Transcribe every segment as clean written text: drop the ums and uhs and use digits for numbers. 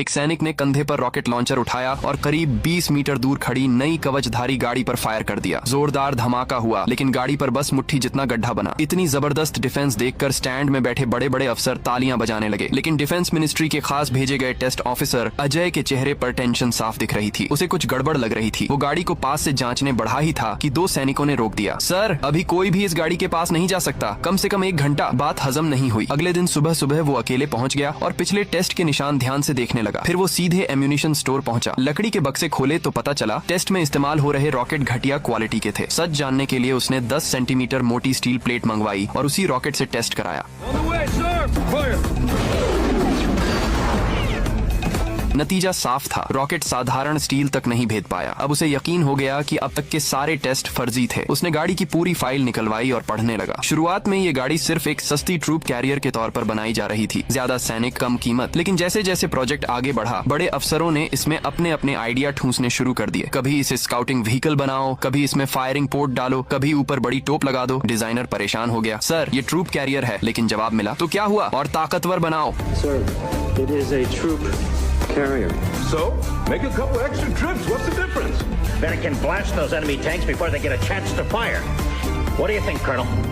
एक सैनिक ने कंधे पर रॉकेट लॉन्चर उठाया और करीब 20 मीटर दूर खड़ी नई कवचधारी गाड़ी पर फायर कर दिया। जोरदार धमाका हुआ, लेकिन गाड़ी पर बस मुट्ठी जितना गड्ढा बना। इतनी जबरदस्त डिफेंस देखकर स्टैंड में बैठे बड़े बड़े अफसर तालियां बजाने लगे, लेकिन डिफेंस मिनिस्ट्री के खास भेजे गए टेस्ट ऑफिसर अजय के चेहरे पर टेंशन साफ दिख रही थी। उसे कुछ गड़बड़ लग रही थी। वो गाड़ी को पास से जांचने बढ़ा ही था कि दो सैनिकों ने रोक दिया। सर, अभी कोई भी इस गाड़ी के पास नहीं जा सकता, कम से कम 1 घंटा। बात हजम नहीं हुई। अगले दिन सुबह सुबह वो अकेले पहुंच गया और पिछले टेस्ट के निशान ध्यान से देखने लगा। फिर वो सीधे एम्यूनिशन स्टोर पहुंचा। लकड़ी के बक्से खोले तो पता चला टेस्ट में इस्तेमाल हो रहे रॉकेट घटिया क्वालिटी के थे। सच जानने के लिए उसने 10 सेंटीमीटर मोटी स्टील प्लेट मंगवाई और उसी रॉकेट से टेस्ट कराया। नतीजा साफ था, रॉकेट साधारण स्टील तक नहीं भेद पाया। अब उसे यकीन हो गया कि अब तक के सारे टेस्ट फर्जी थे। उसने गाड़ी की पूरी फाइल निकलवाई और पढ़ने लगा। शुरुआत में ये गाड़ी सिर्फ एक सस्ती ट्रूप कैरियर के तौर पर बनाई जा रही थी, ज्यादा सैनिक कम कीमत। लेकिन जैसे जैसे प्रोजेक्ट आगे बढ़ा, बड़े अफसरों ने इसमें अपने अपने आइडिया ठूंसने शुरू कर दिए। कभी इसे स्काउटिंग व्हीकल बनाओ, कभी इसमें फायरिंग पोर्ट डालो, कभी ऊपर बड़ी टोप लगा दो। डिजाइनर परेशान हो गया। सर, ये ट्रूप कैरियर है। लेकिन जवाब मिला, तो क्या हुआ? और ताकतवर बनाओ। Sir, it is a troop carrier. So, make a couple extra trips. What's the difference? Then it can blast those enemy tanks before they get a chance to fire. What do you think, Colonel?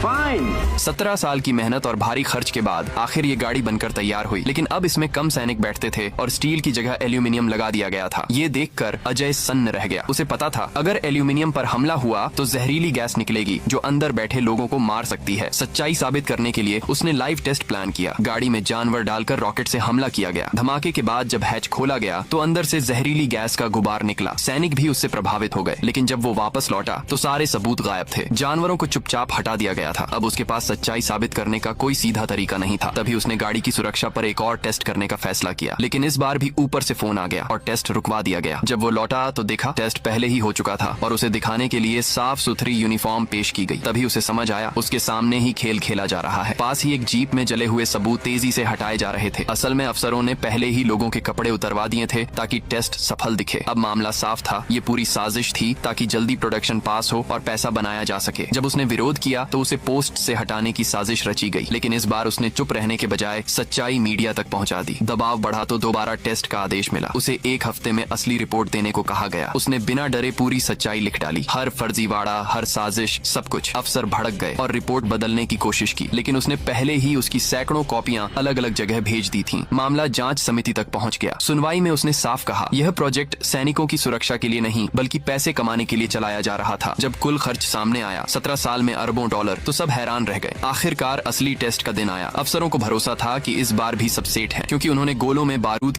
Fine. 17 साल की मेहनत और भारी खर्च के बाद आखिर ये गाड़ी बनकर तैयार हुई। लेकिन अब इसमें कम सैनिक बैठते थे और स्टील की जगह एल्यूमिनियम लगा दिया गया था। ये देखकर अजय सन्न रह गया। उसे पता था अगर एल्यूमिनियम पर हमला हुआ तो जहरीली गैस निकलेगी जो अंदर बैठे लोगों को मार सकती है। सच्चाई साबित करने के लिए उसने लाइव टेस्ट प्लान किया। गाड़ी में जानवर डालकर रॉकेट से हमला किया गया। धमाके के बाद जब हैच खोला गया तो अंदर से जहरीली गैस का गुबार निकला। सैनिक भी उससे प्रभावित हो गए, लेकिन जब वो वापस लौटा तो सारे सबूत गायब थे। जानवरों को चुपचाप हटा दिया गया था। अब उसके पास सच्चाई साबित करने का कोई सीधा तरीका नहीं था। तभी उसने गाड़ी की सुरक्षा पर एक और टेस्ट करने का फैसला किया, लेकिन इस बार भी ऊपर से फोन आ गया और टेस्ट रुकवा दिया गया। जब वो लौटा तो देखा टेस्ट पहले ही हो चुका था और उसे दिखाने के लिए साफ सुथरी यूनिफॉर्म पेश की गई। तभी उसे समझ आया उसके सामने ही खेल खेला जा रहा है। पास ही एक जीप में जले हुए सबूत तेजी से हटाए जा रहे थे। असल में अफसरों ने पहले ही लोगों के कपड़े उतरवा दिए थे ताकि टेस्ट सफल दिखे। अब मामला साफ था, ये पूरी साजिश थी ताकि जल्दी प्रोडक्शन पास हो और पैसा बनाया जा सके। जब उसने विरोध किया तो उसे पोस्ट से हटाने की साजिश रची गई, लेकिन इस बार उसने चुप रहने के बजाय सच्चाई मीडिया तक पहुंचा दी। दबाव बढ़ा तो दोबारा टेस्ट का आदेश मिला। उसे 1 हफ्ते में असली रिपोर्ट देने को कहा गया। उसने बिना डरे पूरी सच्चाई लिख डाली, हर फर्जीवाड़ा, हर साजिश, सब कुछ। अफसर भड़क गए और रिपोर्ट बदलने की कोशिश की, लेकिन उसने पहले ही उसकी सैकड़ों कॉपियां अलग अलग जगह भेज दी थीं। मामला जांच समिति तक पहुंच गया। सुनवाई में उसने साफ कहा, यह प्रोजेक्ट सैनिकों की सुरक्षा के लिए नहीं बल्कि पैसे कमाने के लिए चलाया जा रहा था। जब कुल खर्च सामने आया, 17 साल में अरबों डॉलर, तो सब हैरान रह गए। आखिरकार असली टेस्ट का दिन आया। अफसरों को भरोसा था कि इस बार भी सब सेट है, क्योंकि उन्होंने गोलों में बारूद